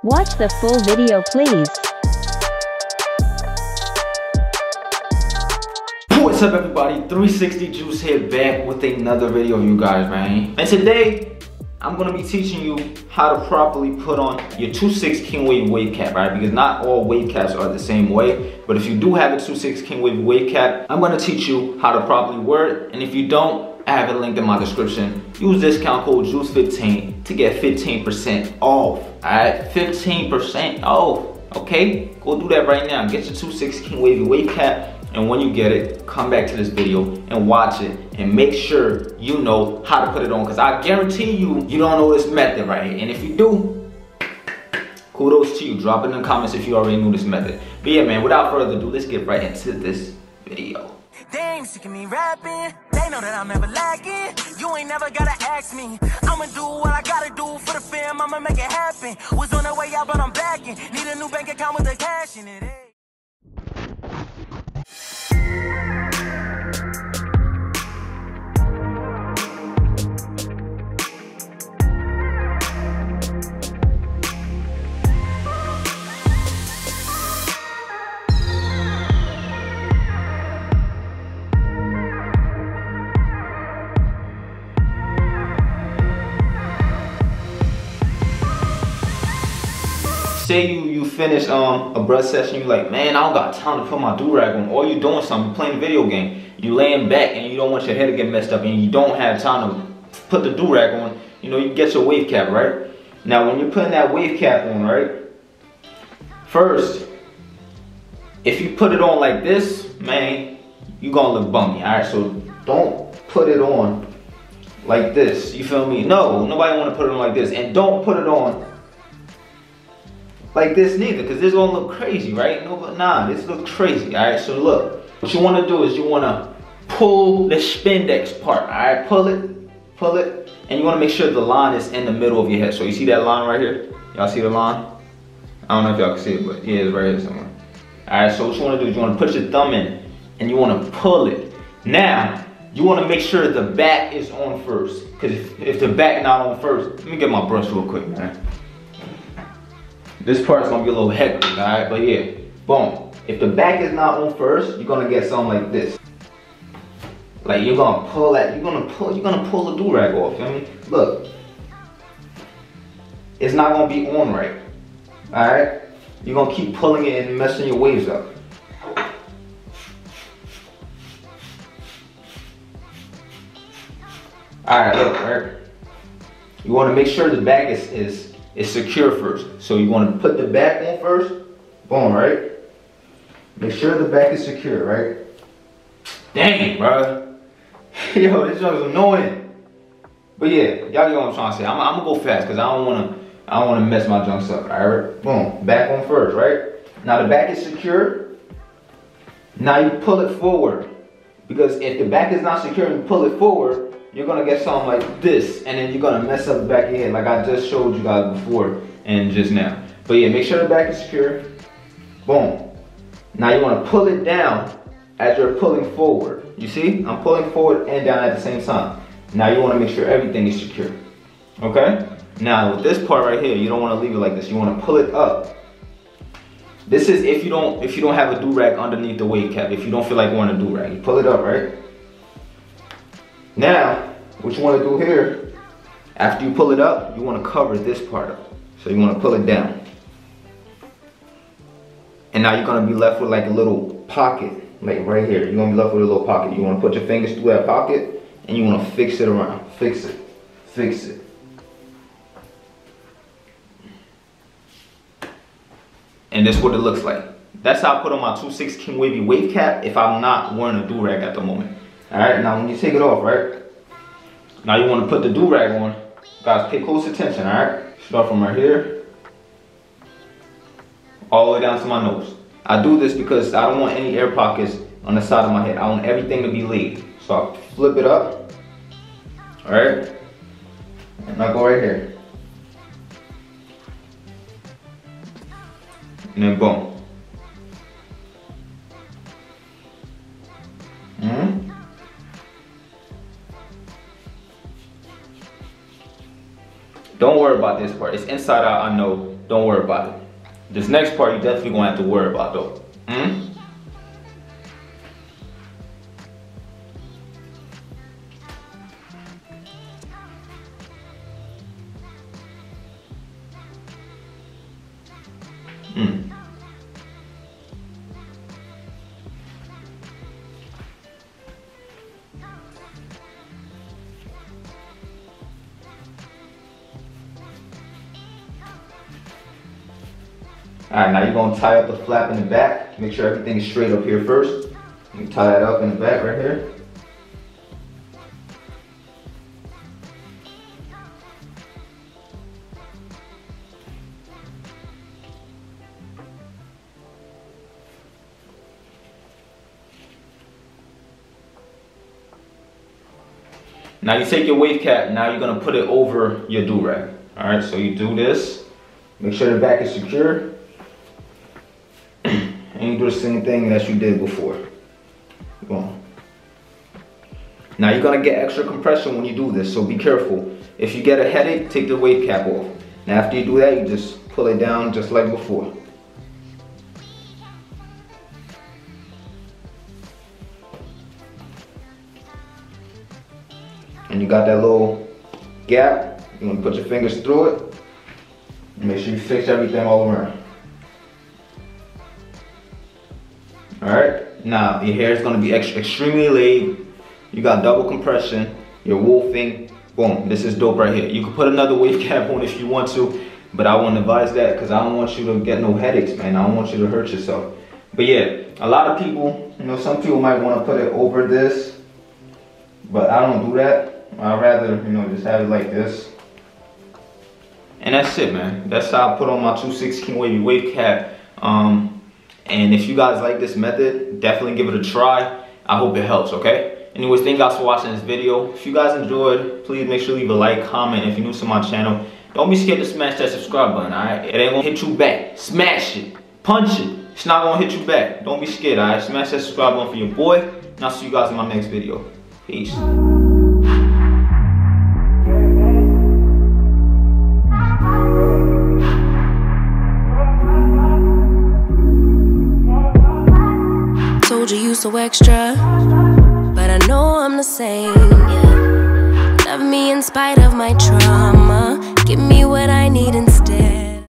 Watch the full video please. What's up everybody, 360 Juice here back with another video you guys, man. And today, I'm gonna be teaching you how to properly put on your 2/6 King Wave wave cap, right? Because not all wave caps are the same way. But if you do have a 2/6 King Wave wave cap, I'm gonna teach you how to properly wear it. And if you don't, I have it linked in my description. Use discount code JUICE15 to get 15% off, alright? 15% off, okay? Go do that right now. Get your 2/6 King Wave wave cap. And when you get it, come back to this video and watch it and make sure you know how to put it on, because I guarantee you, you don't know this method right here. And if you do, kudos to you. Drop it in the comments if you already knew this method. But yeah, man, without further ado, let's get right into this video. They ain't sick of me rapping. They know that I'm never lacking. You ain't never gotta ask me. I'ma do what I gotta do for the fam. I'ma make it happen. Was on the way out, but I'm backing. Need a new bank account with the cash in it. Hey. Say you finish a brush session, you like, man, I don't got time to put my do-rag on, or you doing something, playing a video game, you laying back and you don't want your hair to get messed up and you don't have time to put the do-rag on, you know, you get your wave cap, right? Now when you're putting that wave cap on, right, first, if you put it on like this, man, you gonna look bummy, alright? So don't put it on like this, you feel me? No, nobody wanna put it on like this, and don't put it on like this neither, because this gonna look crazy, right? No, but nah, this looks crazy, all right? So look, what you wanna do is you wanna pull the spandex part, all right? Pull it, and you wanna make sure the line is in the middle of your head. So you see that line right here? Y'all see the line? I don't know if y'all can see it, but yeah, it's right here somewhere. All right, so what you wanna do is you wanna put your thumb in, and you wanna pull it. Now, you wanna make sure the back is on first, because if the back not on first, let me get my brush real quick, man. This part's gonna be a little hectic, alright? But yeah, boom. If the back is not on first, you're gonna get something like this. Like you're gonna pull that, you're gonna pull the do-rag off, you know what I mean? Look. It's not gonna be on right. Alright? You're gonna keep pulling it and messing your waves up. Alright, look, right? You wanna make sure the back is secure first. So you want to put the back on first. Boom, right? Make sure the back is secure, right? Dang, bro. Yo, this joke is annoying. But yeah, y'all get what I'm trying to say. I'm gonna go fast because I don't wanna mess my jumps up. Alright? Boom. Back on first, right? Now the back is secure. Now you pull it forward. Because if the back is not secure and you pull it forward, you're gonna get something like this, and then you're gonna mess up the back of your head like I just showed you guys before and just now. But yeah, make sure the back is secure. Boom. Now you wanna pull it down as you're pulling forward. You see? I'm pulling forward and down at the same time. Now you wanna make sure everything is secure. Okay? Now with this part right here, you don't wanna leave it like this. You wanna pull it up. This is if you don't have a do-rag underneath the wave cap. If you don't feel like wearing a do-rag, you pull it up, right? Now, what you want to do here, after you pull it up, you want to cover this part up. So you want to pull it down. And now you're going to be left with like a little pocket, like right here. You're going to be left with a little pocket. You want to put your fingers through that pocket, and you want to fix it around. Fix it. Fix it. And this is what it looks like. That's how I put on my 2/6 King Wavy wave cap if I'm not wearing a do-rag at the moment. Alright, now when you take it off, right? Now you want to put the do-rag on. Guys, pay close attention, alright? Start from right here, all the way down to my nose. I do this because I don't want any air pockets on the side of my head. I want everything to be laid. So I flip it up, alright? And I go right here. And then boom. Don't worry about about this part. It's inside out, I know. Don't worry about it. This next part you definitely gonna have to worry about though. Alright, now you're going to tie up the flap in the back. Make sure everything is straight up here first. You tie that up in the back right here. Now you take your wave cap, now you're going to put it over your do-rag. Alright, so you do this. Make sure the back is secure. And you do the same thing that you did before. Boom. Now you're gonna get extra compression when you do this, so be careful. If you get a headache, take the wave cap off. Now after you do that, you just pull it down just like before. And you got that little gap. You wanna put your fingers through it. Make sure you fix everything all around. Alright, now your hair is going to be extremely laid. You got double compression, you're wolfing. Boom, this is dope right here. You can put another wave cap on if you want to, but I won't advise that because I don't want you to get no headaches, man. I don't want you to hurt yourself. But yeah, a lot of people, you know, some people might want to put it over this, but I don't do that. I'd rather, you know, just have it like this. And that's it, man. That's how I put on my 216 wavy wave cap. And if you guys like this method, definitely give it a try. I hope it helps, okay? Anyways, thank you guys for watching this video. If you guys enjoyed, please make sure to leave a like, comment. If you're new to my channel, don't be scared to smash that subscribe button, alright? It ain't gonna hit you back. Smash it. Punch it. It's not gonna hit you back. Don't be scared, alright? Smash that subscribe button for your boy. And I'll see you guys in my next video. Peace. Told you so extra, but I know I'm the same. Yeah. Love me in spite of my trauma. Give me what I need inside.